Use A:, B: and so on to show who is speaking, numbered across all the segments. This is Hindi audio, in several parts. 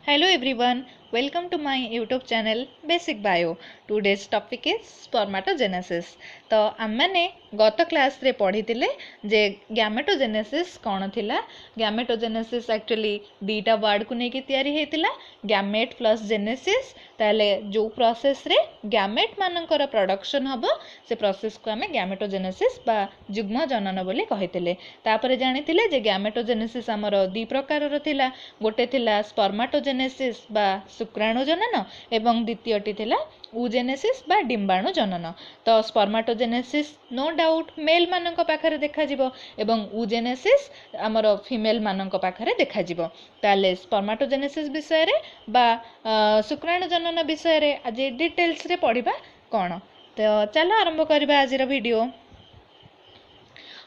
A: Hello everyone, welcome to my YouTube channel Basic Bio. Today's topic is spermatogenesis. तो आमने गत क्लास रे पढ़ी थिले जे गैमेटोजेनेसिस कौन थिला। गैमेटोजेनेसिस एक्चुअली दीटा वर्ड को लेकिन तैयारी हेतिला गैमेट प्लस जेनेसिस। ताले जो प्रोसेस रे गैमेट मानकर प्रोडक्शन हबो से प्रोसेस को आमे गैमेटोजेनेसिस बा जुग्म जनन बोली कहिथिले। तापरे जानिथिले जे गैमेटोजेनेसिस हमर दी प्रकार रो थिला। गोटे थिला स्पर्माटोजेनेसिस बा शुक्राणु जनन एवं द्वितीयटी थिला ऊजेनेसिस बा डिंबाणु जनन। तो स्पर्माटोजेनेसिस नो डाउट मेल मानक पाखरे देखा जिवो एवं ऊजेनेसिस आमर फीमेल मानक पाखरे देखा जिवो। ताले स्पर्माटोजेनेसिस विषय रे बा शुक्राणु जनन विषय रे आज डिटेल्स रे पढ़िबा कोन। तो चलो आरंभ करबा आज रो वीडियो।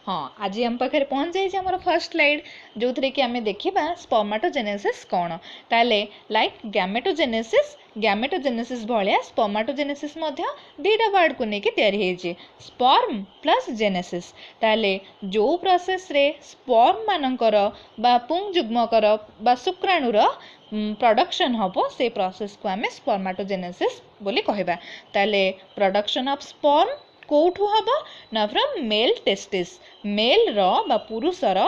A: हाँ आज आम पाखे पहुँच जाइए आम फर्स्ट स्लाइड जो थी कि आम देखा स्पर्माटोजेनेसिस कौन। ताले लाइक गैमेटोजेनेसिस भाया स्पर्माटोजेनेसिस दीटा वर्ड को लेकिन तैयारी स्पर्म प्लस जेनेसिस। ताले जो प्रोसेस रे स्पर्म मानकर बा पुंगजुग्मकर बा शुक्राणुर प्रोडक्शन हम से प्रोसेस को आम स्पर्माटोजेनेसिस बोली कहबा। ताले प्रोडक्शन ऑफ स्पर्म कौठू हम ना फ्रॉम मेल टेस्टिस मेल रो बा पुरुषर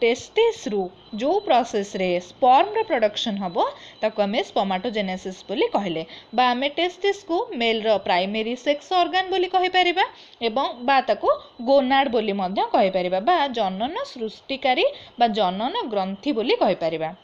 A: टेस्टिस रु जो प्रोसेस रे स्पर्म रो प्रोडक्शन हम ताको आमे स्पर्माटोजेनेसिस बोली कहले बा आमे टेस्टिस को मेल रो प्राइमरी सेक्स ऑर्गन बोली कहि परिबा एवं बा ताको गोनाड बोली मध्य कहि परिबा बा जनन सृष्टिकारी बा जनन ग्रंथि बोली कहि परिबा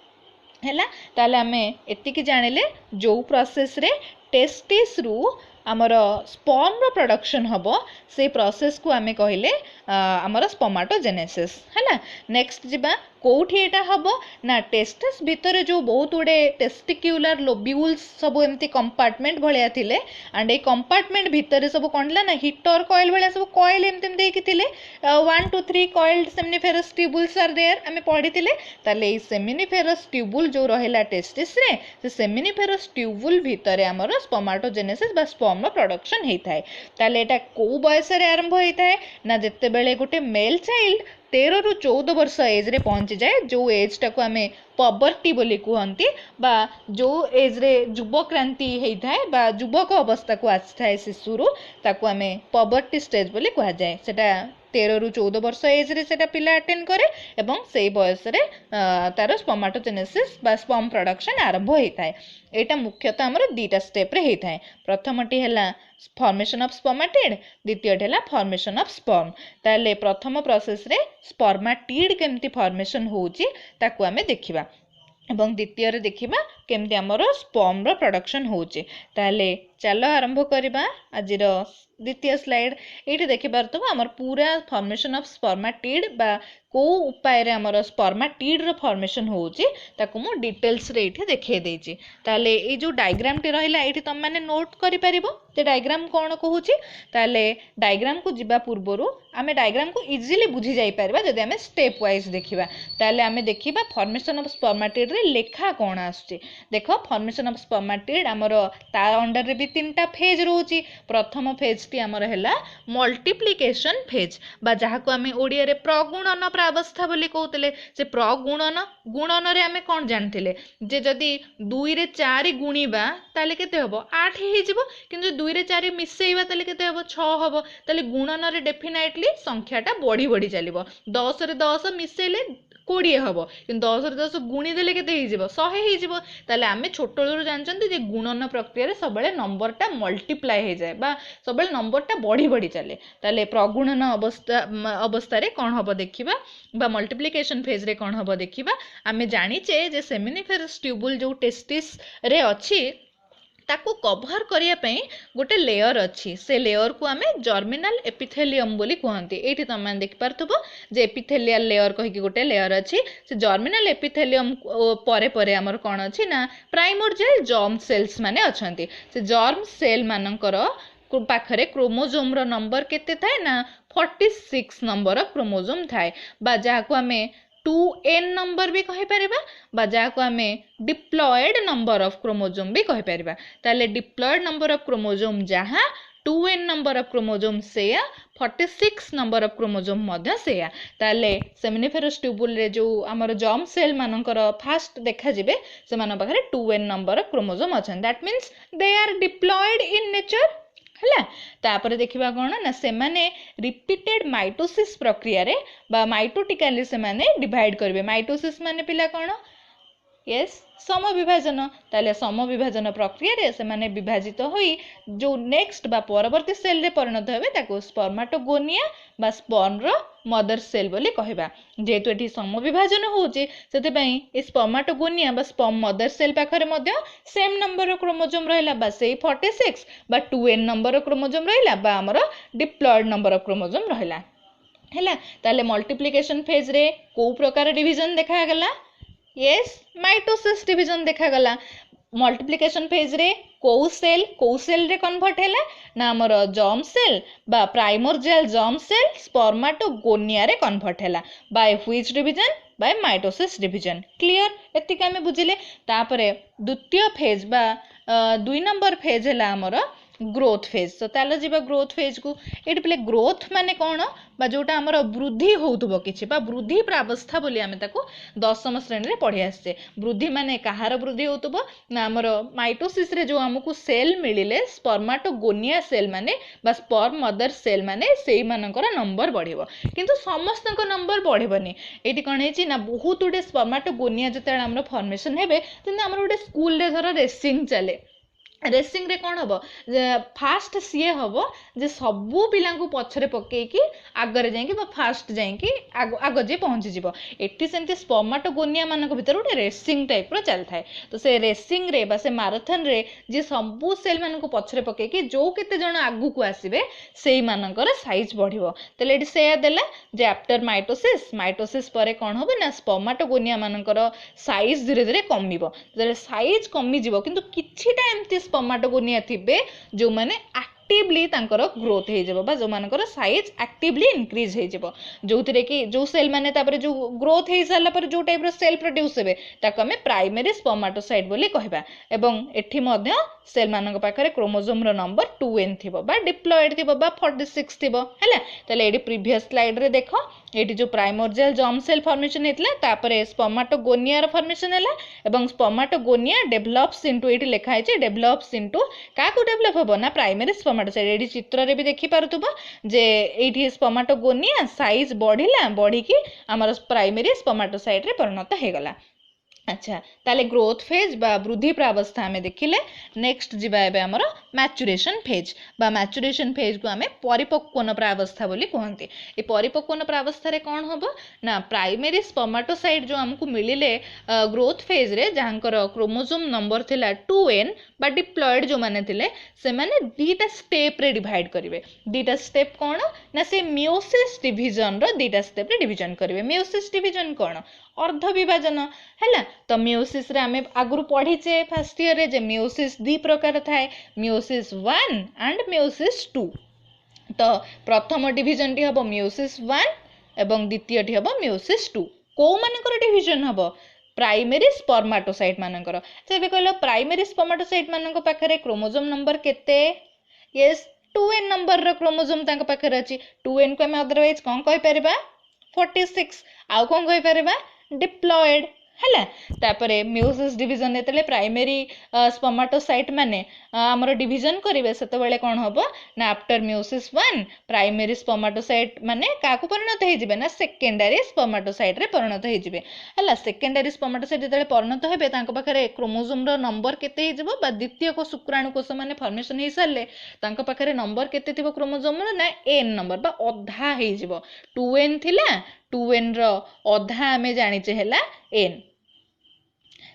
A: हैला। ताले आमे एतिकी जानिले जो प्रोसेस रे टेस्टिस रु आमर स्पर्म रो प्रोडक्शन हम से प्रोसेस को आमे कहले आमर स्पर्माटोजेनेसिस हैला। नेक्स्ट जिबा कोठी एटा हम ना टेस्टिस भितर जो बहुत गुड़े टेस्टिक्युलर लोब्यूल्स सब एमती कंपार्टमेंट भलिया थिले एंड ए कंपार्टमेंट भितर सब कोनला ना हीटर कॉइल भलिया सब कॉइल एमती देकी थिले 1 to 3 coiled seminiferous tubules are there आमे पढ़ी थिले। ताले ए सेमिनिफेरस ट्यूबुल जो रहेला टेस्टिस रे से सेमिनिफेरस ट्यूबुल भितर आमर स्पर्माटोजेनेसिस बा स्पर्म प्रोडक्शन हेई थाए। ताले एटा को बयस रे आरंभ हेई थाए ना जेते बेले गोटे मेल चाइल्ड 13 ରୁ 14 वर्ष एज रे पहुंची जाए जो एज टाको आमे पबर्टी बोली कहती बा जो एज रे युवक्रांति होता है बा युवक अवस्था को आसी थाए शिशुरु ताको आमे पबर्टी स्टेज बोली कह जाए। सेटा 13 ରୁ 14 वर्ष एज रे सेटा पिला अटेंड करे एवं से बयस रे तार स्पर्माटोजेनेसिस बा स्पर्म प्रोडक्शन आरंभ होता है। एटा मुख्यतः हमर दीटा स्टेप रे होता है। प्रथमटी हैला फॉर्मेशन ऑफ स्पर्मेटिड द्वितीयटी हैला फॉर्मेशन ऑफ स्पर्म। ताले प्रथम प्रोसेस रे स्पर्मेटिड केमती फॉर्मेशन होउची ताको आमे देखिबा एवं द्वितीय रे देखिबा केमती हमर स्पर्म रो प्रोडक्शन होउची। ताले चलो आरंभ करिबा आजिर द्वितीय स्लाइड। ये देखिपार तो आमर पूरा फॉर्मेशन ऑफ स्पर्मेटिड बा को उपाय रे आमर स्पर्मेटिड रो फॉर्मेशन होउची ताको मु डिटेल्स रे इथे देखे देछि। ताले ए जो डायग्राम टे रहिला एठी तम माने नोट करि परिबो ते डायग्राम कोन कहूची। ताले डायग्राम को जिबा पूर्वरु आमे डायग्राम को इजीली बुझी जाई परबा जदि आमे स्टेप वाइज देखिबा। ताले आमे देखिबा फॉर्मेशन ऑफ स्पर्मेटिड रे लेखा कोन आछी। देखो फॉर्मेशन ऑफ स्पर्मेटिड आमर ता अंडर रे भी तीनटा फेज रहउची। प्रथम फेज टी आमर हैला मल्टीप्लिकेशन फेज बा जहा को आमे ओडिया रे प्रगुणन प्रावस्था बोली कहउतले। से प्रगुणन गुणन रे आमे कोन जानथिले जे जदी 2 रे 4 गुणीबा ताले केते हबो 8 हे जिवो किंतु 2 रे 4 मिसेइबा ताले केते हबो 6 हबो। ताले गुणन रे डेफिनेटली संख्याटा बढ़ी बढ़ी चलिबो 10 रे 10 मिसेले 20 हबो किंतु 10 रे 10 गुणी देले केते हे जिवो 100 हे जिवो। ताले आमे छोटलुरु जानचंती जे गुणन प्रक्रिया रे सबले नंबरटा मल्टीप्लाई हे जाय बा सबले नंबरटा बढ़ी बढ़ी चले। ताले प्रगुणन अवस्था रे कोन हबो देखिबा बा मल्टीप्लिकेशन फेज रे कोन हबो देखिबा। आमे जानिचे जे सेमिनिफेरस ट्यूबुल जो टेस्टिस रे अछि ताको कवर करिया पई गोटे लेयर अछि। से लेयर को आमे जर्मिनल एपिथेलियम बोली कहंती। एठी तम मान देख पारथबो जे एपिथेलियल लेयर कहि कि गोटे लेयर अछि। से जर्मिनल एपिथेलियम परे परे हमर कोन अछि ना प्राइमोर्डियल जर्म सेल्स माने अछंती। से जर्म सेल मानकर पाखरे क्रोमोजोम रो नंबर केते थाए ना 46 नंबर ऑफ क्रोमोजोम थाए बा जहा को आमे 2n नंबर भी कहि परिबा बा जहा को आमे डिप्लॉयड नंबर ऑफ क्रोमोजोम भी कहि परिबा। ताले डिप्लॉयड नंबर ऑफ क्रोमोजोम जहा 2n नंबर ऑफ क्रोमोजोम सेया 46 नंबर ऑफ क्रोमोजोम मध्य सेया ताले सेमिनिफेरस ट्यूबुल रे जो हमर जर्म सेल मानकर फास्ट देखा जिवे से मान पाखरे 2n नंबर ऑफ क्रोमोजोम अछन that means they are diploid in nature है तापर देखा कौन ना से माने रिपीटेड माइटोसिस प्रक्रिया रे बा माइटोटिकाली से माने डिवाइड करेंगे माइटोसिस माने पिला कौन यस सम विभाजन ताले सम विभाजन प्रक्रिया रे से माने विभाजित होई जो नेक्स्ट बा परवर्ती सेल रे परिणत हेबे ताको स्पर्माटोगोनिया बा स्पर्म रो मदर सेल बोली कहबा जेहेतु एठी सम विभाजन होउची सेते पई ए स्पर्माटोगोनिया बा स्पर्म मदर सेल पाखरे मध्य सेम नंबर रो क्रोमोजोम रहला बा सेई 46 बा 2n नंबर रो क्रोमोजोम रहला बा हमरो डिप्लॉयड नंबर ऑफ क्रोमोजोम रहला हैला ताले मल्टीप्लिकेशन फेज रे को प्रकार डिवीजन देखा गला यस माइटोसिस डिवीजन देखा गला मल्टीप्लिकेशन फेज रे को सेल रे कन्वर्ट हैला ना हमर जर्म सेल बा प्राइमोर्डियल जर्म सेल स्पर्माटोगोनिया रे कन्वर्ट हैला by which division by mitosis division clear एतिक आमे बुझिले तापरे द्वितीय फेज बा 2 नंबर फेज हैला हमर ग्रोथ फेज तो ताले जीवा ग्रोथ फेज को एटी पले ग्रोथ माने कौन बा जोटा हमर वृद्धि होउतबो किछि बा वृद्धि प्रावस्था बोली आमे ताको दशम श्रेणी रे पढ़ी आछे वृद्धि माने कहार वृद्धि होउतबो ना हमर माइटोसिस रे जो हमकु सेल मिलिले स्पर्माटोगोनिया सेल माने बा स्पर्म मदर सेल माने सेई मानकर नंबर बढ़िबो किंतु समस्तक नंबर बढ़िबोनी एटी कोन हेछि ना बहुत उडे स्पर्माटोगोनिया जते हमर फॉर्मेशन हेबे तने हमर उडे स्कूल रे धर रेसिंग चले रेसिंग रे कौन हम फास्ट सी हम जे सबू पिला पछरे पकईकि आगरे जाइए फास्ट जाइए आग जे पहुँची जीव एटी सेमती स्पर्माटोगोनिया मान भर गोटे रेसिंग टाइप चल थाए तो से रेसिंग रे बा से माराथन रे जे सबू सेल मान पछरे पकईकि जो केते जण आगु को आसीबे सेई मानकर साइज बढ़िबो तले एटी से देला जे आफ्टर माइटोसिस परे कौन हम ना स्पर्माटोगोनिया मानकर साइज धीरे धीरे कमिबो साइज कमी जीवो किंतु किछिटा एमती स्पर्माटोगोनिया थिबे जो माने एक्टिवली तांकर ग्रोथ हो जाबो बा जो मानकर साइज एक्टिवली इंक्रीज हो जाबो जोथिरे कि जो सेल माने तापर जो ग्रोथ हो सारला पर जो टाइप रो सेल प्रोड्यूस हेबे ताको हमें प्राइमरी स्पर्माटोसाइट बोली कहबा एवं एठी मध्य सेल मानक पाखरे क्रोमोसोम रो नंबर 2n थिबो बा डिप्लॉयड थिबो बा 46 थिबो हैला तले एडी प्रीवियस स्लाइड रे देखो एटी जो प्राइमोर्डियल जर्म सेल फॉर्मेशन हेतला तापरे स्पर्माटोगोनिया रो फॉर्मेशन हैला एवं स्पर्माटोगोनिया डेवलप्स इनटू एटी लिखा है डेवलप्स इनटू काको डेवलप होबो ना प्राइमरी स्पर्माटोसाइट एटी चित्र रे भी देखि पारुतबो जे एटी स्पर्माटोगोनिया साइज बढ़िला बढ़ी की हमर प्राइमरी स्पर्माटोसाइट रे परिणत हे गला अच्छा ताले ग्रोथ फेज बा वृद्धि प्रावस्था आमे देखिले नेक्स्ट जीवा एबे हमर मैच्युरेशन फेज बा मैच्युरेशन फेज को आमे परिपक्वन प्रावस्था बोली कहंती ए परिपक्वन प्रावस्था रे कोन होबो ना प्राइमरी स्पर्माटोसाइट जो हमकु मिलिले ग्रोथ फेज रे जहांकर क्रोमोसोम नंबर थिला 2n बा डिप्लॉयड जो माने थिले से माने दीटा स्टेप रे डिवाइड करिवे दीटा स्टेप कोन ना से मियोसिस डिवीजन रो दीटा स्टेप रे डिवीजन करिवे मियोसिस डिवीजन कोन अर्ध विभाजन हैला तो मियोसिस रे आमे आगुरु पढ़ीचे फर्स्ट ईयर रे जे मियोसिस दी प्रकार थाए मियोसिस 1 एंड मियोसिस 2 तो प्रथम डिवीजन टी हबो मियोसिस 1 एवं द्वितीय टी हबो मियोसिस 2 को मानकर डिवीजन हबो प्राइमरी स्पर्माटोसाइट मानकर जेबे कहलो प्राइमरी स्पर्माटोसाइट मानक पाखरे क्रोमोसोम नंबर केते यस 2n नंबर रो क्रोमोसोम तांक पाखरे अछि 2n को हम अदरवाइज कोन कहि परबा 46 आउ कोन कहि परबा डिप्लॉयड हैला तापरे मियोसिस डिवीजन एतले प्राइमरी स्पर्माटोसाइट माने हमर डिवीजन करिवे सेते बेले कोन होबो ना आफ्टर मियोसिस 1 प्राइमरी स्पर्माटोसाइट माने काकू परिणत हे जिवे ना सेकेंडरी स्पर्माटोसाइट रे परिणत हे जिवे हैला सेकेंडरी स्पर्माटोसाइट जेतले परिणत हेबे तांक पाखरे क्रोमोसोम रो नंबर केते हे जिवो बा द्वितीय को शुक्राणु कोष माने फॉर्मेशन हे सारले तांक पाखरे नंबर केते थिबो क्रोमोसोम रो ना n नंबर बा अधा हे जिवो 2n थिला 2n रो अधा हमें जानिचे हैला n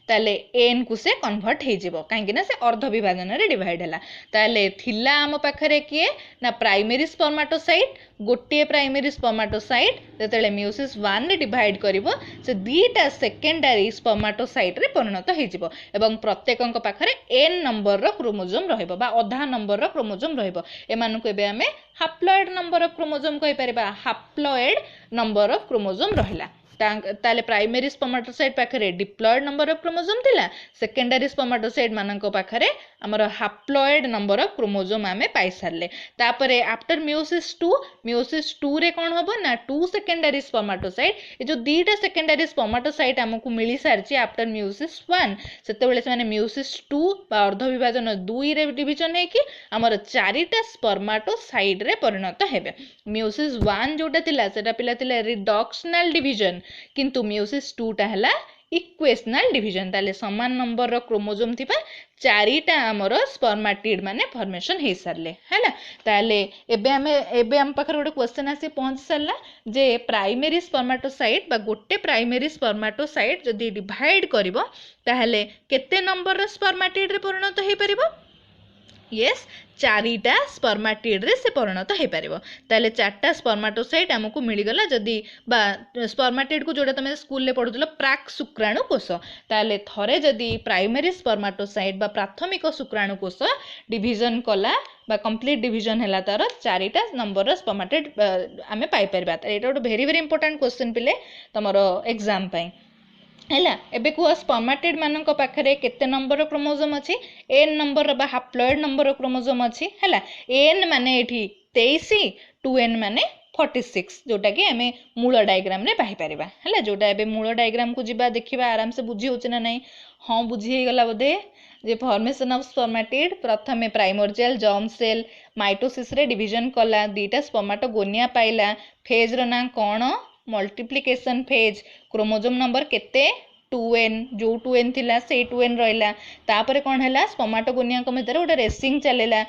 A: ताले n को से कन्वर्ट हे जिवो काहेकि ना से अर्ध विभाजन रे डिवाइड हैला ताले थिला हम पाखरे किए ना प्राइमरी स्पर्माटोसाइट गोटे प्राइमरी स्पर्माटोसाइट जेतेले मियोसिस 1 रे डिवाइड करिवो से दीटा सेकेंडरी स्पर्माटोसाइट रे परिणत हे जिवो एवं प्रत्येकक पाखरे n नंबर रो क्रोमोसोम रहइबो बा आधा नंबर रो क्रोमोसोम रहइबो एमानकु एबे हमें हाप्लॉइड नंबर ऑफ क्रोमोसोम कहि परबा हाप्लॉइड नंबर ऑफ क्रोमोसोम रहला ताले प्राइमरी स्पर्मेटोसाइट पाखरे डिप्लॉयड नंबर ऑफ क्रोमोसोम थिला सेकेंडरी स्पर्मेटोसाइट मानक पाखरे हमर हैप्लॉयड नंबर ऑफ क्रोमोसोम आमे पाई सारले तापरे आफ्टर मियोसिस 2 रे कोन हबो ना 2 सेकेंडरी स्पर्मेटोसाइट ए जो दीटा सेकेंडरी स्पर्मेटोसाइट हमकु मिली सारची आफ्टर मियोसिस 1 सेते बेले से माने मियोसिस 2 बा अर्ध विभाजन 2 रे डिवीजन है कि हमर चारिटा स्पर्मेटोसाइट रे परिणत हेबे मियोसिस 1 जोटा थिला सेटा पिला थिला रिडक्शनल डिवीजन किंतु मियोसिस 2 टा हला इक्वेशनल डिवीजन ताले समान नंबर रो क्रोमोसोम थिबा चारिटा हमर स्पर्मेटिड माने फॉर्मेशन हे सरले हैला ताले एबे हम पाखर गोटे क्वेश्चन आसी पहुंच सरला जे प्राइमरी स्पर्मेटोसाइट बा गोटे प्राइमरी स्पर्मेटोसाइट जदी डिवाइड करबो ताहले केते नंबर रो स्पर्मेटिड रे परिणत हे परिबो यस चारिटा स्पर्मेटिड रे से परिणत हो पारिबो ताले चारटा स्पर्मेटोसाइट हमकु मिली गला जदी बा स्पर्मेटिड को जोडा तमे स्कूल ले पढुतलो प्राक शुक्राणु कोष ताले थरे जदी प्राइमरी स्पर्मेटोसाइट बा प्राथमिक शुक्राणु कोष डिवीजन कला बा कंप्लीट डिवीजन हैला तार चारिटा नंबर स्पर्मेटिड आमे पाई परबा एटा एक वेरी वेरी इंपोर्टेंट क्वेश्चन पिले तमरो एग्जाम पई हैला एबे को स्पर्मेटिड मानक पाखरे केते नंबर क्रोमोसोम अछि n नंबर बा हैप्लॉयड नंबर क्रोमोसोम अछि हैला n माने एठी 23 2n माने 46 जोटा कि हमें मूल डायग्राम रे पाई परबा हैला जोटा एबे मूल डायग्राम को जिबा देखिबा आराम से बुझी होछ ना नहीं हां बुझी हे गला बोधे जे फॉर्मेशन ऑफ स्पर्मेटिड प्रथमे प्राइमोर्डियल जर्म सेल माइटोसिस रे डिवीजन कला दीटा स्पर्मेटोगोनिया पाइला फेज रो ना कोन मल्टीप्लिकेशन फेज क्रोमोसोम नंबर केते 2n जो 2n थिला से 2n रहिला तापरे कोन हैला स्पर्मेटोगोनिया को भितर गोटे रेसिंग चलेला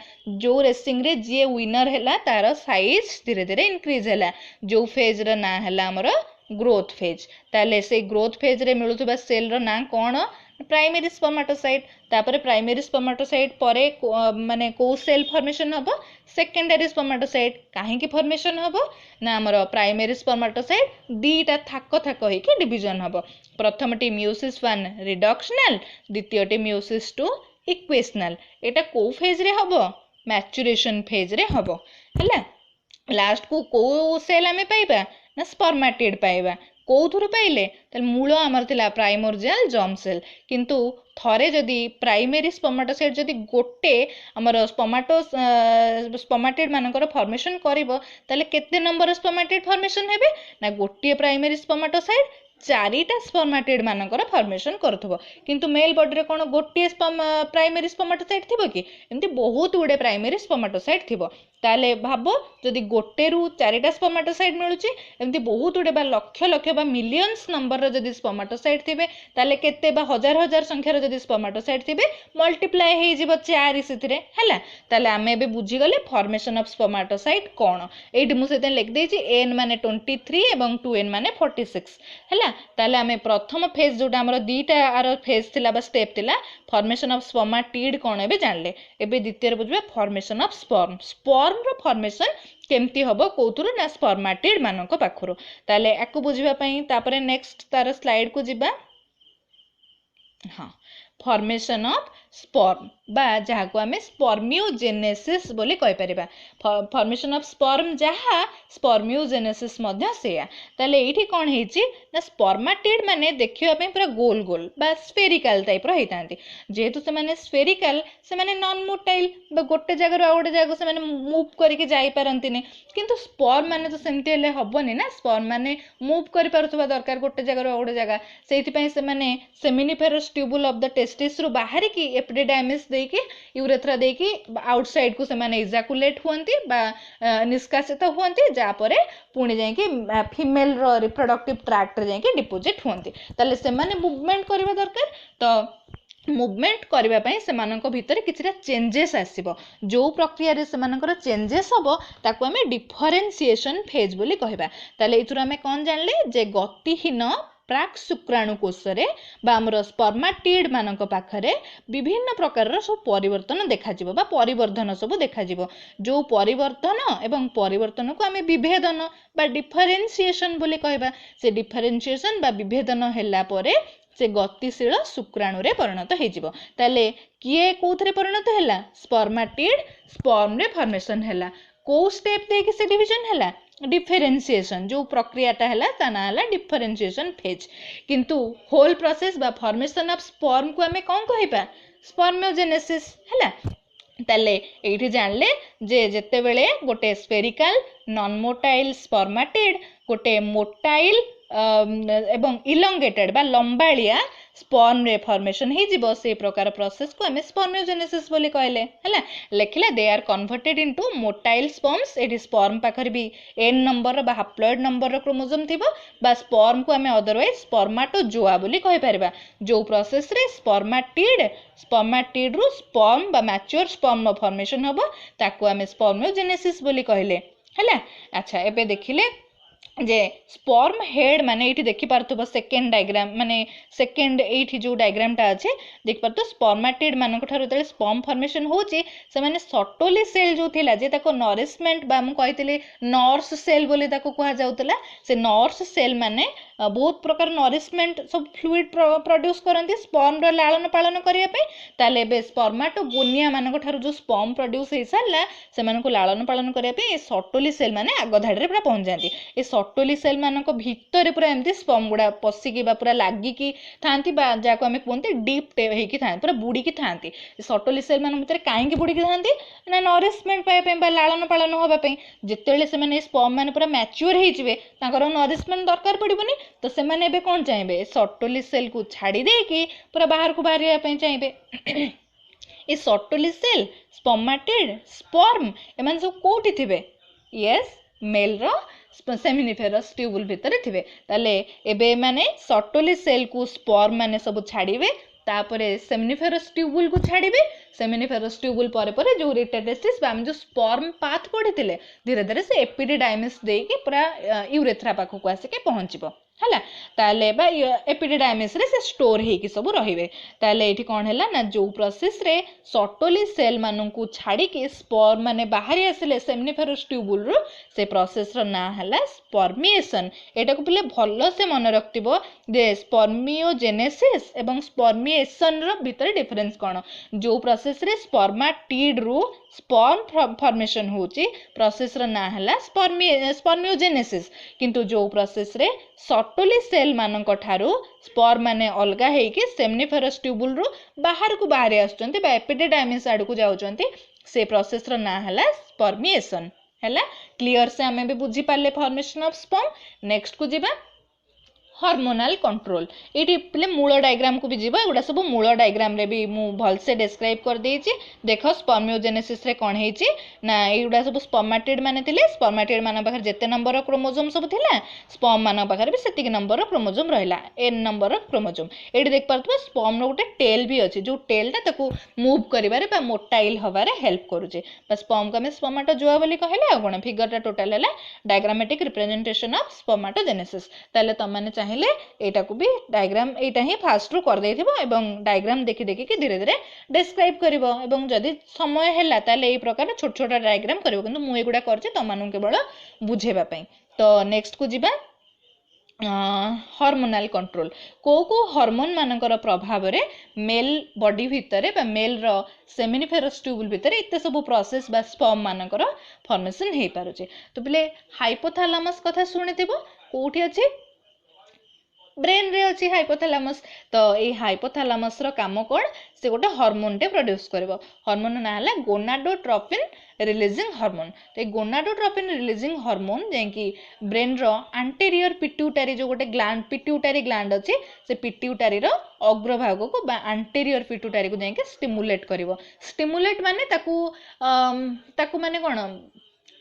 A: जो रेसिंग रे जे विनर हैला तार साइज धीरे धीरे इंक्रीज हैला जो फेज रो ना हैला हमर ग्रोथ फेज ताले से ग्रोथ फेज रे मिलुथबा सेल रो ना कोन प्राइमरी स्पर्मेटोसाइट तापरे प्राइमरी स्पर्मेटोसाइट परे माने को सेल फॉर्मेशन हबो सेकेंडरी स्पर्मेटोसाइट काहे की फॉर्मेशन हबो ना हमर प्राइमरी स्पर्मेटोसाइट दीटा थाक थाक होई के डिवीजन हबो प्रथमटी मियोसिस 1 रिडक्शनल द्वितीयटी मियोसिस 2 इक्वेशनल एटा को फेज रे हबो मैच्योरेशन फेज रे हबो हैला लास्ट को सेल हमें पाइबा ना स्पर्मेटिड पाइबा कौथुरु पाइले ताल मूल आमर थिला प्राइमोर्डियल जर्म सेल किंतु थरे जदि प्राइमरी स्पर्मेटोसाइट जदि गोटे हमर स्पर्मेटिड मानकर फॉर्मेशन करिवो ताले केते नंबर स्पर्मेटिड फॉर्मेशन हेबे ना गोटे प्राइमरी स्पर्मेटोसाइट चारिटा स्पर्मेटिड मानकर फॉर्मेशन करथबो किंतु मेल बॉडी रे कोन गोटे प्राइमरी स्पर्मेटोसाइट थिबो कि एमती बहुत गुडे प्राइमरी स्पर्मेटोसाइट थिबो ताले भाबो जदि गोटे रु चारिटा स्पर्मेटोसाइट मिलुची एमती बहुत गुडे बा लक्ष लक्ष बा मिलियंस नंबर रे जदि स्पर्मेटोसाइट थिबे ताले केते बा हजार हजार संख्या रे जदि स्पर्मेटोसाइट थिबे मल्टीप्लाई हे जिवो 4 सिथिरे हैला ताले आमे बे बुझी गले फॉर्मेशन ऑफ स्पर्मेटोसाइट कोन एठी मु सेते लिख देछि n माने 23 एवं 2n माने 46 हैला ताले आमे प्रथम फेज जोटा हमर दीटा आर फेज थिला बा स्टेप थिला फॉर्मेशन ऑफ स्पर्मेटिड कोन एबे जानले एबे द्वितीय रे बुझबे फॉर्मेशन ऑफ स्पर्म रो फॉर्मेशन केमती हबो कोथुरु ना स्पर्मेटिड मानक पाखरो ताले एकु बुझिबा पई तापरे नेक्स्ट तार स्लाइड को जिबा हां फॉर्मेशन ऑफ स्पर्म बा जहा को हमें स्पर्मियोजेनेसिस बोली कहि परिबा फॉर्मेशन ऑफ स्पर्म जहा स्पर्मियोजेनेसिस मध्य सेया ताले एठी कोन हेची ना स्पर्मेटिड माने देखियो पे पूरा गोल गोल बा स्फेरिकल टाइप रो हेतांती जेहेतु से माने स्फेरिकल से माने नॉन मोटाइल बा गोटे जगह रो गोटे जगह से माने मूव करके जाई परंतिनी किंतु स्पर्म माने तो सेमती हेले हबोनी ना स्पर्म माने मूव करि परथबा दरकार गोटे जगह रो गोटे जगह सेति पई से माने seminiferous tubule of the testis रो बाहर की एपिडिडाइमिस देकी यूरेथ्रा देकी आउटसाइड को से माने इजाकुलेट हुंती बा निष्कासित हुंती जा परे पुणी जाई कि फीमेल रो रिप्रोडक्टिव ट्रैक्ट रे जाई कि डिपोजिट हुंती ताले से माने मूवमेंट करबा दरकार तो मूवमेंट करबा पई से मानक भितर किछरा चेंजेस आसीबो जो प्रक्रिया रे से मानकर चेंजेस हबो ताको हमें डिफरेंशिएशन फेज बोली कहबा ताले इथुर हमें कोन जानले जे गतिहीन प्राक शुक्राणु कोषरे बा हमर स्पर्मेटिड मानक पाखरे विभिन्न प्रकार रो सब परिवर्तन देखा जिवो बा परिवर्धन सब देखा जिवो जो परिवर्तन एवं परिवर्तन को हमें विभेदन बा डिफरेंशिएशन बोली कहबा से डिफरेंशिएशन बा विभेदन हैला परे से गतिशील शुक्राणु रे परिणत हे जिवो ताले किए कोथरे परिणत हैला स्पर्मेटिड स्पर्म रे फॉर्मेशन हैला को स्टेप देके से डिवीजन हैला डिफरेंशिएशन जो प्रक्रियाटा है ता ना है डिफरेंशिएशन फेज किंतु होल प्रोसेस बा फॉर्मेशन ऑफ स्पर्म को आमे कौन कहबा स्पर्मियोजेनेसिस है ताले एठी जानले जे जेते बेले गोटे स्फेरिकल नॉन मोटाइल स्पर्माटिड गोटे मोटाइल एवं इलंगेटेड बा लंबालिया स्पर्म रे फॉर्मेशन हे जिवो से प्रकार प्रोसेस को हमें स्पर्मियोजेनेसिस बोली कहले हैला लेखिला they are converted into motile sperms एठी स्पर्म पाखर भी एन नंबर बा हाप्लॉइड नंबर रो क्रोमोसोम थिबो बा स्पर्म को हमें अदरवाइज स्पर्माटोजोआ बोली कहि परबा जो प्रोसेस रे स्पर्माटिड रु स्पर्म बा मैच्योर स्पर्म नो फॉर्मेशन हबो ताको हमें स्पर्मियोजेनेसिस बोली कहले हैला अच्छा एबे देखिले जे स्पर्म हेड माने एठी देखि पारथबो सेकेंड डायग्राम माने सेकेंड एठी जो डायग्राम टा अछि देखि पारतो स्पर्माटिड मानक ठारो तले स्पर्म फॉर्मेशन होची से माने सटोली सेल जो थिला जे ताको नरिशमेंट बा मु कहितले नर्स सेल बोली ताको कहा जाउतला से नर्स सेल माने बहुत प्रकार नरिशमेंट सब फ्लूइड प्रोड्यूस करंती स्पर्म रो लालन पालन करिया पे ताले बे स्पर्माटोगोनिया मानक ठारो जो स्पर्म प्रोड्यूस हे साला से मानको लालन पालन करिया पे सटोली सेल माने आगो धाडरे पूरा पहुंच जांती ए सटोली सेल मानक भितर पूरा एमती स्पर्म गुडा पसिकी बा पूरा लागिकी थांती बा जाको हमें कहते डीप हेकी थांती पूरा बुड़ीकी थांती सटोली सेल मान भितर काहेकि बुड़ीकी थांती ना नरिशमेंट पाए पे बा लालन पालन होबा पे जेतेले से माने स्पर्म माने पूरा मैच्योर हे जिवे ताकर नरिशमेंट दरकार पड़िबनी तो से माने बे कोन चाहिबे सटोली सेल को छाड़ी दे कि पूरा बाहर को बाहरिया पे चाहिबे ए सटोली सेल स्पर्माटिड स्पर्म एमान सब कोठी थिबे यस मेल रो सेमिनिफेरस ट्यूबुल भितर थिबे ताले एबे माने सटोली सेल को स्पर्म माने सब छाड़ीबे तापरे सेमिनिफेरस ट्यूबुल को छाड़ीबे सेमिनिफेरस ट्यूबुल परे परे जो रिटेटेस्टिस बा जो स्पर्म पाथ पड़िथिले धीरे धीरे से एपिडिडाइमिस दे के पूरा यूरेथ्रा पाखो को आसे के पहुंचबो हला ताले बा एपिडिडाइमिस रे से स्टोर हे कि सब रहिबे ताले एठी कोन हैला ना जो प्रोसेस रे सटोली सेल मानन को छाड़ी के स्पर्म माने बाहरी आसिले सेमिनिफेरस ट्यूबुल रो से प्रोसेस रो ना हैला स्पर्मिएशन एटा को पले भलो से मन रखतिबो जे स्पर्मियोजेनेसिस एवं स्पर्मिएशन रो भीतर डिफरेंस कोन जो प्रोसेस रे स्पर्माटिड रो स्पर्म फॉर्मेशन होची प्रोसेस रो ना हैला स्पर्मियोजेनेसिस किंतु जो प्रोसेस रे सटोली सेल मानक ठारू स्पर्म माने अलगा हेकी सेमिनिफेरस ट्यूबुल रो बाहर को बाहर आसुचंती बा एपिडिडाइमिस आड़ को जाउचंती से प्रोसेस रो ना हैला स्पर्मिएशन हैला क्लियर से हमें भी बुझी पाले फॉर्मेशन ऑफ स्पर्म नेक्स्ट को जिबा हार्मोनल कंट्रोल ये पे मूल डायग्राम को भी जीवा एगुड़ा सब मूल डायग्राम रे भी मु भल से डिस्क्राइब कर देछि देखो स्पर्मियोजेनेसिस रे कोन हेछि ना एगुड़ा सब स्पर्माटिड माने थिले स्पर्माटिड माने पाखर जेते नंबर रो क्रोमोसोम सब थिला स्पर्म माने पाखर भी सेतिक नंबर रो क्रोमोसोम रहला n नंबर रो क्रोमोसोम एठी देख पारतबा स्पर्म रो गोटे टेल भी अछि जो टेल ता ताकू मूव करिवारे बा मोटाइल हवारे हेल्प करूचे बस स्पर्म का में स्पर्माटोजोआ बोली कहले आ कोन फिगर ता टोटल हैला डायग्रामेटिक रिप्रेजेंटेशन ऑफ स्पर्माटोजेनेसिस ताले तमाने चाहिले एटा को भी डायग्राम एटा ही फास्ट रू कर देथिबो एवं डायग्राम देखि देखि कि धीरे धीरे डिस्क्राइब करिवो एवं जदि समय हैला ताले ए प्रकार छोट छोट डायग्राम करिवो किंतु मु एगुडा करछि तमानु केवल बुझेबा पई तो नेक्स्ट को जिबा हार्मोनल कंट्रोल को हार्मोन मानकर प्रभाव रे मेल बॉडी भितरे बा मेल रो सेमिनिफेरस ट्यूबुल भितरे इते सब प्रोसेस बा स्पर्म मानकर फॉर्मेशन हे पारुचे तो पले हाइपोथैलेमस कथा सुनिथिबो कोठी अछि ब्रेन रे अछि हाइपोथैलेमस तो ए हाइपोथैलेमस रो काम कोन से गोटे हार्मोन टे प्रोड्यूस करबो हार्मोन ना हला गोनाडोट्रोपिन रिलीजिंग हार्मोन तो गोनाडोट्रोपिन रिलीजिंग हार्मोन जेकी ब्रेन रो एंटीरियर पिट्यूटरी जो गोटे ग्लैंड पिट्यूटरी ग्लैंड अछि से पिट्यूटरी रो अग्रभाग को बा एंटीरियर पिट्यूटरी को जेकी स्टिमुलेट करबो स्टिमुलेट माने ताकू माने कोन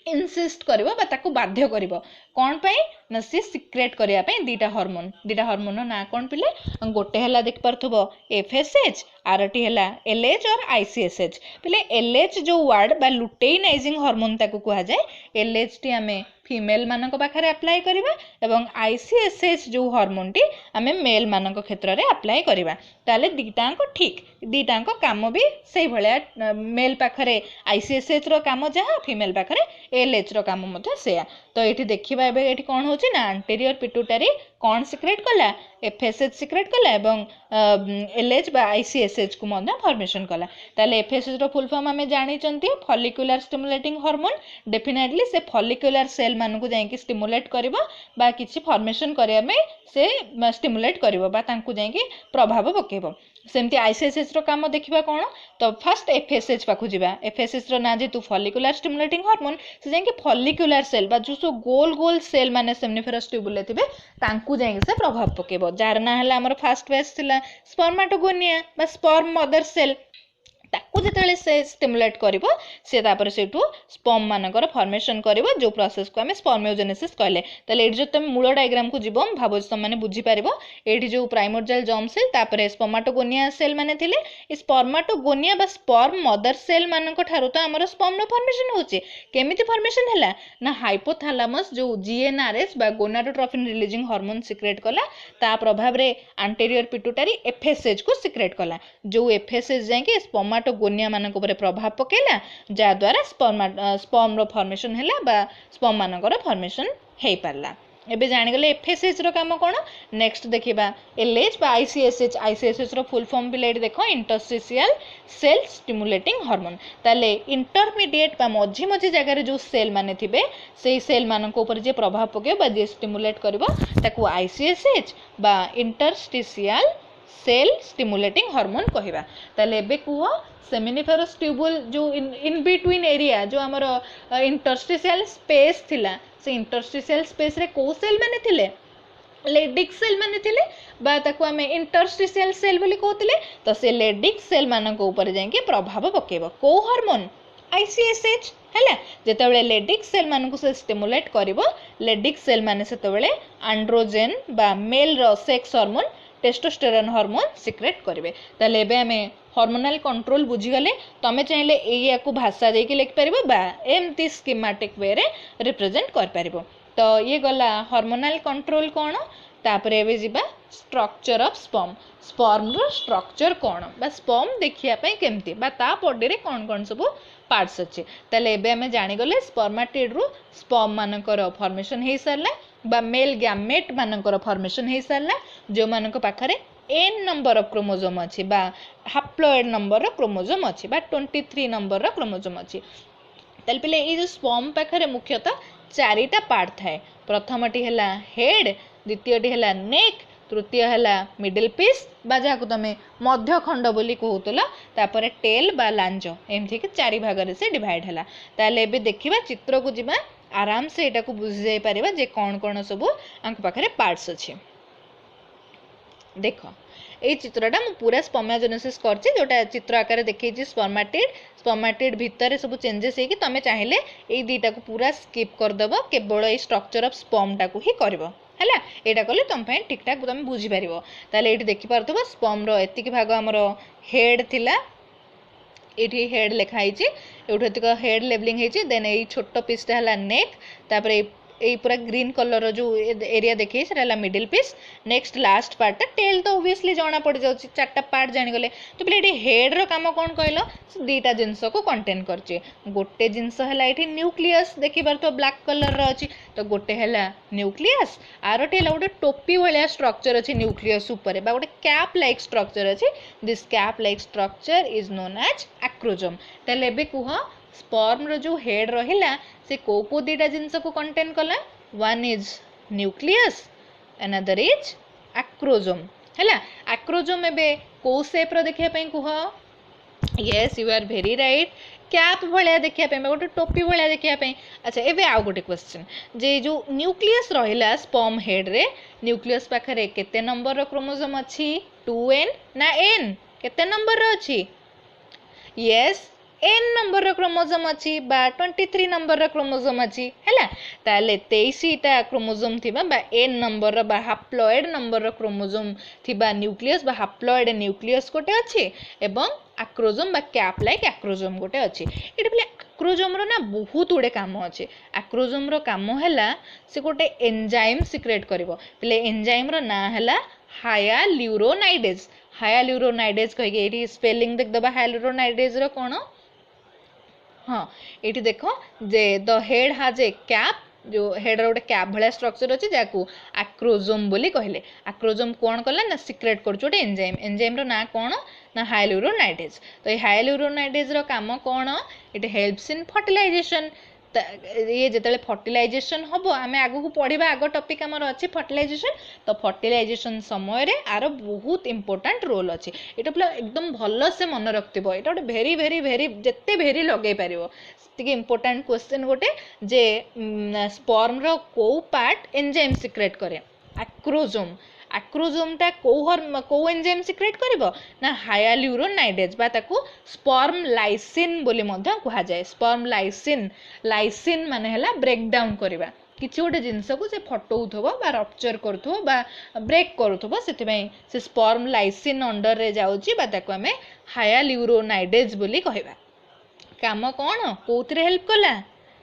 A: इनसिस्ट करिवो बा ताकू बाध्य करिवो कोन पई न सी सिक्रेट करिया पई दीटा हार्मोन ना कोन पिले गोटे हला देख परथबो एफएसएच आरटी हला एलएच और आईसीएसएच पिले एलएच जो वर्ड बा लुटेइनाइजिंग हार्मोन ताकू कहा जाय एलएच टी हमें फीमेल मानक पाखरे अप्लाई करिबा एवं आईसीएसएच जो हार्मोन टी हमें मेल मानक क्षेत्र रे अप्लाई करिबा ताले दीटांको ठीक दीटांको काम भी सेही भलिया मेल पाखरे आईसीएसएच रो काम जहा फीमेल पाखरे एलएच रो काम मते सेया तो एठी देखिबा एबे एठी कोन होची ना एंटीरियर पिट्यूटरी कौन सिक्रेट कला एफएसएच सिक्रेट कला एवं एलएच बा आईसीएसएच को मध्य फॉर्मेशन कला ताले एफएसएच रो फुल फॉर्म हमें जानी चंती फॉलिक्युलर स्टिमुलेटिंग हार्मोन डेफिनेटली से फॉलिक्युलर सेल मान को जाई स्टिमुलेट करिवो बा किछि फॉर्मेशन करिया में से स्टिमुलेट करिवो बा तांकु जाई प्रभाव पकेबो सेमती आईसीएसएच रो काम देखिबा कोन तो फर्स्ट एफएसएच पाखु जिबा एफएसएच रो ना जेतु फॉलिक्युलर स्टिमुलेटिंग हार्मोन से जाई फॉलिक्युलर सेल बा जो सो गोल गोल सेल माने सेमनिफेरस ट्यूबुले थिबे तांकु जाई से प्रभाव पकेबो जार ना हला हमर फर्स्ट फेज थिला स्पर्माटोगोनिया बा स्पर्म मदर सेल ताकू जिते से स्टिमुलेट करिवो से तापर सेठू स्पर्म मानकर फॉर्मेशन करिवो जो प्रोसेस को हमें स्पर्मियोजेनेसिस कहले तले एडी जो तुम मूल डायग्राम को जीवो भाबो तुम माने बुझी पारिबो एडी जो प्राइमोर्डियल जर्म सेल तापर स्पर्माटोगोनिया सेल माने थिले स्पर्माटोगोनिया बा स्पर्म मदर सेल मानक ठारू तो हमर स्पर्म फॉर्मेशन होचे केमिति फॉर्मेशन हैला ना हाइपोथैलेमस जो जीएनआरएस बा गोनाडोट्रोफिन रिलीजिंग हार्मोन सिक्रेट कला ता प्रभाव रे एंटीरियर पिट्यूटरी एफएसएच को सिक्रेट कला जो एफएसएच जाके स्पर्माटोगोनिया मानक ऊपर प्रभाव पकेला जा द्वारा स्पर्म रो फॉर्मेशन हैला बा स्पर्म मानकर फॉर्मेशन हेई पारला एबे जानि गले एफएसएच रो काम कोन नेक्स्ट देखिबा एलएच बा आईसीएसएच रो फुल फॉर्म भी लेट देखो इंटरस्टिशियल सेल स्टिमुलेटिंग हार्मोन ताले इंटरमीडिएट बा मझी मझी जगह रे जो सेल माने थिबे सेही सेल मानक ऊपर जे प्रभाव पके बा जे स्टिमुलेट करबो ताकू आईसीएसएच बा इंटरस्टिशियल सेल स्टिमुलेटिंग हार्मोन कहबा ताले एबे कुओ सेमिनिफेरस ट्यूबुल जो इन बिटवीन एरिया जो हमर इंटरस्टिशियल स्पेस थिला से इंटरस्टिशियल स्पेस रे को सेल माने थिले लेडिक सेल माने थिले बा ताकू हमें इंटरस्टिशियल सेल बोली कहतिले तो से लेडिक सेल मानक ऊपर जाके प्रभाव पकेबो को हार्मोन आईसीएसएच हैला जेतेबेले लेडिक सेल मानक से स्टिमुलेट करिवो लेडिक सेल माने सेतेबेले एंड्रोजन बा मेल रो sex hormone testosterone hormone secrete करेंगे ताले एबे हमें हार्मोनल कंट्रोल बुझीगले तमें चाहिए या को भाषा देके लिख पारिबो बा एमती स्कीमेटिक वे रे रिप्रेजेंट कर पारिबो तो ये गला हार्मोनल कंट्रोल कौन तापर एबे जिबा स्ट्रक्चर ऑफ स्पर्म रो स्ट्रक्चर कौन बा स्पर्म देखिया पई केमती बा ता बॉडी रे कौन कौन सब पार्ट्स अच्छे ताले एबे हमें जानी गले स्पर्मेटिड रु स्पर्म मानकर फॉर्मेशन हे सरला बा मेल गैमेट मानकर फॉर्मेशन हे सरला जो मानक पाखरे एन नंबर ऑफ क्रोमोसोम अच्छी बा हाप्लोइड नंबर रो क्रोमोसोम अच्छी बा 23 नंबर रो क्रोमोसोम अच्छी ताले पले ए जो स्पर्म पाखरे मुख्यतः चारिटा पार्ट थाए प्रथमटी हैला हेड द्वितीयटी हैला नेक तृतीय हैला मिडिल पीस बा जहाँ को तुम मध्य खंड बोली कहूला तापर टेल बा लांज एमती कि चारि भाग से डिवाइड हैला ताले एबे देखिबा चित्र को जिबा आराम से एटा को बुझी जाई परिबा जे कौन कौन सब आंक पाखरे पार्ट्स अछि देखो ए चित्रटा मु पूरा स्पर्मेटोजेनेसिस करछि जोटा चित्र आकार देखैछि स्पर्मेटिड भितर सब चेंजेस हेकि तमे चाहिले ए दीटा को पूरा स्किप कर देबो केवल ए स्ट्रक्चर ऑफ स्पर्म टा को ही करबो हैला एटा कले तुम पे ठीक ठाक तुम बुझी पारिबो ताले एठी देखि पारथबो स्पर्म रो एतिकी भाग हमरो हेड थिला एठी हेड लिखा हिची एठी एतिक हेड लेबलिंग हिची देन ए छोटो पीसटा हला नेक तापर ए पूरा ग्रीन कलर जो एरिया देखिए सेटा middle piece next last part tail तो ओबियसली जाना पड़ जाउची चारटा पार्ट जानी गले तो पले एटी हेड रो काम कोन कहलो दीटा जिंस को कंटेन करची गोटे जिंस हला एटी न्यूक्लियस देखि बार तो ब्लैक कलर रो अछि तो गोटे हला न्यूक्लियस आरोटी हला गोटे टोपी वाला स्ट्रक्चर अछि न्यूक्लियस ऊपर बा गोटे कैप लाइक स्ट्रक्चर अछि this cap like structure is known as acrosome तले बे कुह स्पर्म रो जो हेड रहिला से को दीटा जिनस को कंटेन कला one is nucleus another is acrosome हैला एक्रोजोम एबे को शेप रो देखिया पई कुह yes you are very right cap भलिया देखिया पई गोटे टोपी भलिया देखिया पई अच्छा एबे आउ गोटे क्वेश्चन जे जो न्यूक्लियस रहिला स्पर्म हेड रे न्यूक्लियस पाखरे केते नंबर रो क्रोमोसोम अछि 2n ना n केते नंबर रो अछि यस n नंबर रो क्रोमोसोम अछि बा 23 नंबर रो क्रोमोसोम अछि हैला ताले 23 टा क्रोमोसोम थिबा बा n नंबर रो बा हाप्लोइड नंबर रो क्रोमोसोम थिबा न्यूक्लियस बा हाप्लोइड न्यूक्लियस गोटे अछि एवं एक्रोजोम बा कैप लाइक एक्रोजोम गोटे अछि एटा पले एक्रोजोम रो ना बहुत उडे काम अछि एक्रोजोम रो काम हैला से गोटे एंजाइम सिक्रेट करिवो पले एंजाइम रो ना हैला हायालुरोनाइडेज कहि के एटी स्पेलिंग देख दबा हायालुरोनाइडेज रो कोन हाँ ये देखो जे द हेड हाज ए कैप जो हेडर गोटे कैप भाया स्ट्रक्चर अच्छी जहाँ आक्रोजोम बोली कहले। आक्रोजोम कौन कला ना सिक्रेट कर गोटे एंजाइम। एंजाइम रो ना कौन ना हाइलुरोनाइडेज। तो ये हाइलुरोनाइडेज रो काम कौन इट हेल्प्स इन फर्टिलाइजेशन। ये जिते फर्टिलाइजेशन हम आम आग को पढ़ा आग टपिक आमर अच्छी फर्टिलाइजेशन। तो फर्टिलाइजेशन समय रे आर बहुत इंपोर्टाट रोल अच्छी। ये पूरा एकदम भल से मन रखिए। ये गोटे भेरी भेरी भेरी जिते भेरी लगे पार इंपोर्टाट क्वेश्चन गोटे जे स्पर्म रो को पार्ट एंजाइम सिक्रेट करे। आक्रोजोम। आक्रोजोमटा कौ एंजाइम सिक्रेट करिवो ना हायाल्युरोनाइडेज बा ताकू स्पर्म लाइसिन बोली मध्य कहा जाए। Sperm lysine. लाइसिन माने हला ब्रेक डाउन करबा किसी गोटे जिनस को से फटौथबो बा रप्चर करूथबो बा ब्रेक करूथबो से स्पर्म लाइसिन अंडर रे जाउची बा ताकू हमें हायाल्युरोनाइडेज बोली कहबा। काम कौन कौन हेल्प कला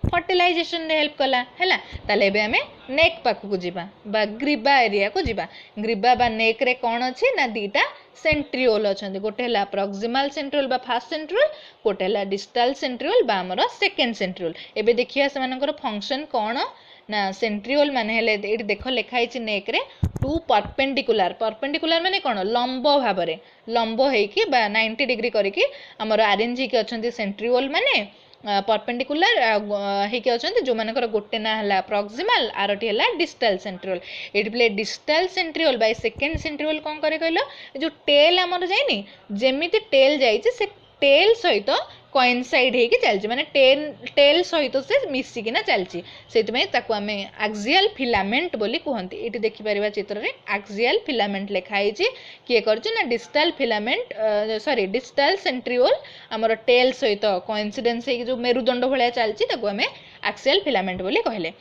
A: फर्टिलाइजेशन रे हेल्प कला हैला। ताले एबे हमें नेक पाखु जीवा बा ग्रीबा एरिया को जीवा। ग्रीबा बा नेक रे कौन अच्छी ना दीटा सेंट्रियोल अच्छा। गोटे है प्रॉक्सिमल सेंट्रियोल बा फास्ट सेंट्रियोल गोटे है डिस्टाल सेंट्रियोल बा हमर सेकेंड सेंट्रियोल। एबे देखिया से मानकर फंक्शन कौन ना सेंट्रियोल माने हेले ये देख लिखाई नेक रे टू परपेंडिकुलर। परपेंडिकुलर माने कौन लंब भाव में लंब होइकी बा 90 डिग्री करके आमर अरेंज होइकी अछंती सेंट्रियोल माने परपेंडिकुलर होइकी अछंती जो मानकर गोटे ना हला प्रॉक्सिमल आरटी हला distal centriole. Eighty play distal centriole by second centriole कौन करे कहलो जो टेल आमर जाइनी जेमिति टेल जाइछि से टेल सहित कोइनसाइड होइकी चलछि माने टेल सहित से मिसिकिना चलछि सेतमे ताकू आमे एक्सियल फिलामेंट बोली कहंती। एटी देखि परिबा चित्र रे एक्सियल फिलामेंट लेखा हिछि किए करछि ना distal filament sorry distal centriole हमर टेल सहित कोइंसिडेंस हे जो मेरुदंड भलिया चलछि ताकू आमे एक्सियल फिलामेंट बोली कहले।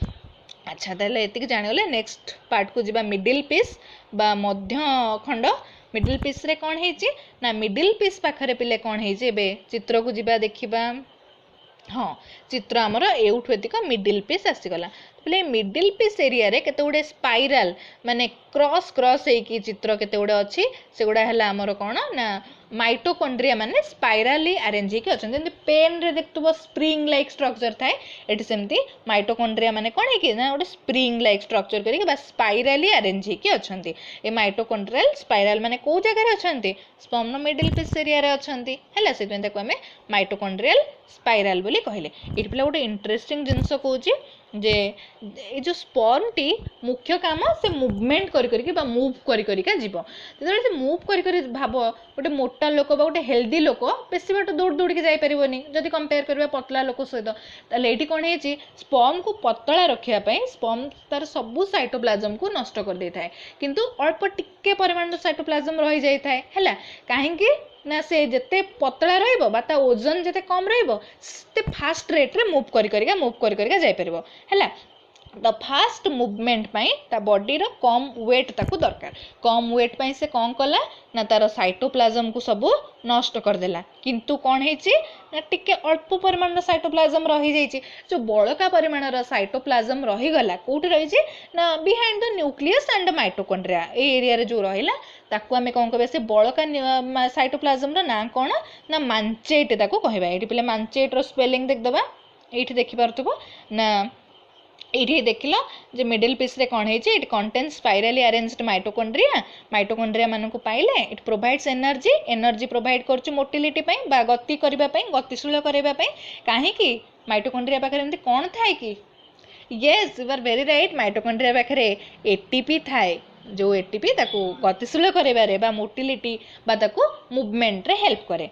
A: अच्छा ताले एतिक जानिगले नेक्स्ट पार्ट को जिबा मिडिल पीस बा मध्य खंड। मिडिल पीस रे कौन है ना मिडिल पीस पाखरे पिले कौन है चित्र को जिबा देखिबा। हाँ चित्र आमर एउठु एतिक मिडिल पीस आसीगला। बोले मिडिल पीस एरिया रे केते गुडे स्पाइराल माने क्रॉस क्रॉस हेकी चित्र केते गुडे अछि से गुडा हला आमर कोन ना माइटोकॉन्ड्रिया माने स्पाइराली अरेंज हेकी अछन। जेंति पेन रे देखतबो स्प्रिंग लाइक स्ट्रक्चर थाए एठी सेमति माइटोकॉन्ड्रिया माने कोन हेकी ना गोटे स्प्रिंग लाइक स्ट्रक्चर करिके बा स्पाइराली अरेंज हेकी अछंती। ए माइटोकॉन्ड्रियल स्पाइराल माने को जगह रे अछंती स्पर्म मिडिल पीस एरिया रे अछंती हैला सेतमे ताको हमें माइटोकॉन्ड्रियल स्पाइराल बोली कहले। एठी पिला गोटे इंटरेस्टिंग जिंस कहूची जे ये जो स्पर्म टी मुख्य काम से मूवमेंट करी बा मूव करिका जीव। जेतबे से मूव करी भाव गोटे मोटा लोक बा गोटे हेल्दी लोक बेसी बाट दौड़ दौड़ के जाई परिबोनी जदि कंपेयर करबा पतला लोक सहित। ताले एठी कोन हेची स्पर्म को पतला रखिया पई स्पर्म तार सबु साइटोप्लाज्म को नष्ट कर देई थाए किंतु अल्प टिके परिमाण साइटोप्लाज्म रही जाई थाए हैला। काहेकि ना से जिते पतला रहिबो बा ता ओजन जिते कम रहिबो ते फास्ट रेट रे मूव करिका जाई परिबो हैला। द फास्ट मूवमेंट पाई ता बॉडी रो कम वेट ताकू दरकार। कम वेट पाई से कौन कला ना तार साइटोप्लाज्म को सब नष्ट कर देला किंतु कौन हेची ना टिके अल्प परिमाण साइटोप्लाज्म रही जाइछि। जो बड़का परिमाण साइटोप्लाज्म रही गला कोठी रहिछि ना behind the nucleus and mitochondria A area रे जो रहिला ताकू आमे कौन कहबे से बड़का साइटोप्लाज्म रो ना कौन ना मांचेट ताकू कहबा। एठी पले मांचेट रो स्पेलिंग देख दबा एठी देखि पारतबो ना ये देखिल जे मिडिल पीस रे कौन है it contain spirally arranged mitochondria. Mitochondria मान को पाइले इट प्रोवाइड्स एनर्जी प्रोवाइड करछु मोटिलिटी पई बा गति करबा पई गतिशील करबा पई। काहे कि माइटोकॉन्ड्रिया पाखरे एमती कौन थाए कि yes you are very right mitochondria पाखरे एटीपी थाए जो एटीपी ताकू गतिशील करबारे बा मोटिलिटी बा ताकू मूवमेंट रे हेल्प करे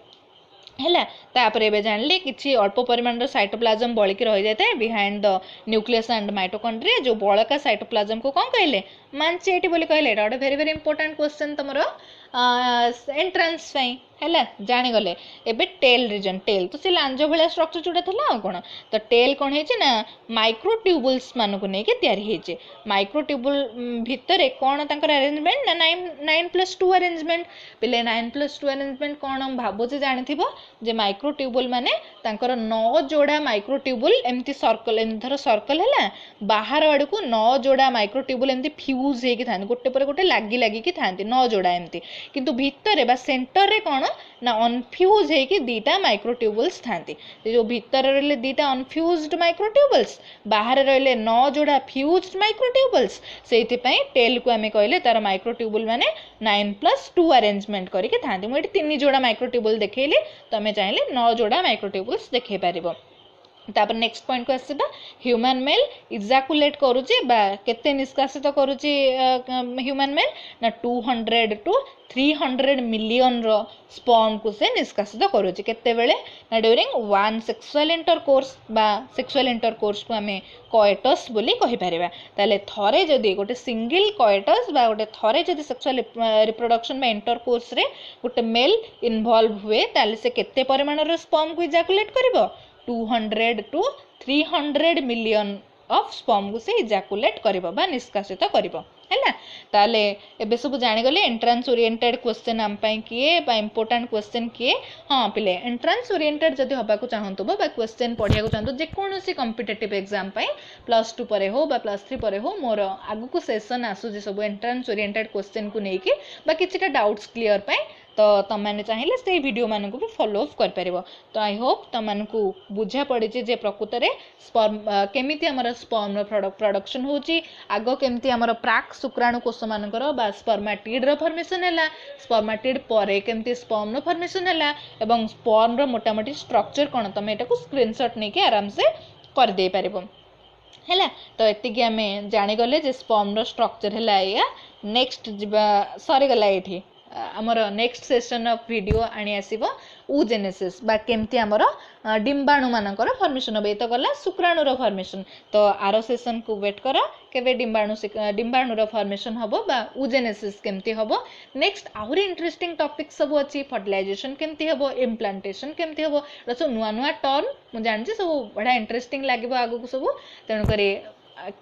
A: हैला। तापर एबे जानली किछि अल्प परिमाण साइटोप्लाज्म बळिकी रहि जायते behind the nucleus and mitochondria. जो बळका साइटोप्लाज्म को कौन कहले मांचेटी बोली कहले। एटा गोटे वेरी वेरी इंपोर्टेंट क्वेश्चन तमरो एंट्रांस पई हैला जानि गले। एबे टेल रीजन टेल तो से लांजो भलिया स्ट्रक्चर जोडा थला कोन तो टेल कोन हेछि ना माइक्रोट्यूबुल्स मान को नै के तयारी हेछि। माइक्रोट्यूबुल भितरे कोन तांकर अरेंजमेंट ना 9+2 अरेंजमेंट पिले 9+2 अरेंजमेंट कोन हम भाबो जे जानिथिबो जे माइक्रोट्यूबुल माने तांकर 9 जोड़ा माइक्रोट्यूबुल एमती सर्कल एंधर सर्कल हैला बाहर आड़ को 9 जोड़ा माइक्रोट्यूबुल एमती फ्यूज हे कि थान गोटे पर गोटे लागी लागी कि थांती 9 जोड़ा एमती किंतु भितर बा सेंटर रे कौन ना अनफ्यूज होगी दीटा माइक्रोट्यूबुल्स थांती जो भितर रहिले दीटा अनफ्यूज्ड माइक्रोट्यूबुल्स बाहर रहिले 9 जोड़ा फ्यूज्ड माइक्रोट्यूबुल्स से टेल को आम कहले तार माइक्रोट्यूबुल माने 9+2 अरेंजमेंट करके थांती मुझे 3 जोड़ा माइक्रोट्यूबुल देखैली तुम चाहिए 9 जोड़ा माइक्रोट्यूबुल्स देखै पारिबो। तापर नेक्स्ट पॉइंट को आसबा ह्यूमन मेल इजाकुलेट करूची बा केते निष्कासित करूची ह्यूमन मेल ना 200 टू 300 मिलियन रो स्पर्म को से निष्कासित करूची केते बेले ना ड्यूरिंग वन सेक्सुअल इंटरकोर्स बा सेक्सुअल इंटरकोर्स को हमें कोएटस बोली कहि परिबा ताले थरे जदी गोटे सिंगल कोएटस बा गोटे थरे जदी सेक्सुअल रिप्रोडक्शन बा इंटरकोर्स रे गोटे मेल इन्वॉल्व हुए ताले से केते परिमाण रो स्पर्म को इजाकुलेट करिवो 200 टू 300 मिलियन ऑफ स्पर्म को से इजाकुलेट करिवो बा निष्कासित करिवो हैला। ताले एबे सब जानि गले एंट्रेंस ओरिएंटेड क्वेश्चन हम पई किए बा इंपोर्टेंट क्वेश्चन किए। हां पिले एंट्रेंस ओरिएंटेड जदी होबा को चाहंतो बा क्वेश्चन पढिया को चाहंतो जे कोनोसी कॉम्पिटिटिव एग्जाम पई +2 परे हो बा +3 परे हो मोर आगु को सेशन आसु जे सब एंट्रेंस ओरिएंटेड क्वेश्चन को नै कि बा किछटा डाउट्स क्लियर पई तो तुम मैंने चाहिए से वीडियो मान को भी फॉलो अप कर पारिबो। तो आई होप तुम मानकु बुझा पड़ी जे प्रकृत रे स्पर्म केमिति हमर स्पर्म रो प्रोडक्शन होची आगो केमिति हमर प्राक शुक्राणु कोष मानकर बा स्पर्माटिड रो फॉर्मेशन हैला स्पर्माटिड परे केमिति स्पर्म रो फॉर्मेशन हैला एवं स्पर्म रो मोटामोटी स्ट्रक्चर कोन तुम एटा को स्क्रीनशॉट नै के आराम से कर दे पारिबो हैला। तो एतिकी आमे जानि गले जे स्पर्म रो स्ट्रक्चर हैला या नेक्स्ट जिबा सरी गला एठी आमर नेक्स्ट सेशन ऑफ वीडियो आनी आसीबो oogenesis बा केमती आमर डिंबाणु मानकर फॉर्मेशन हो तो गला शुक्राणु रो फॉर्मेशन। तो आरो सेशन को वेट कर केबे डिंबाणु रो फॉर्मेशन हबो बा oogenesis केमती हबो नेक्स्ट आहुरी इंटरेस्टिंग टॉपिक सब अछि फर्टिलाइजेशन केमती हबो इम्प्लांटेशन केमती हबो रसो नुआ नुआ टर्म मु जानछि सब बड़ा इंटरेस्टिंग लागबो आगु को सब तेन करे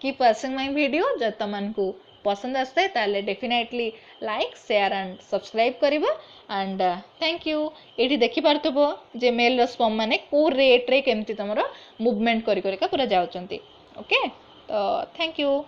A: कीप वाचिंग माय वीडियो ज तमन को पसंद आसता है definitely like share and subscribe करिबो एंड थैंक यू। ये देखि पारथबो जे मेल स्पर्म माने को रेट रे केमती तमरो मूवमेंट करी करिका पूरा जाउचंती ओके। तो थैंक यू।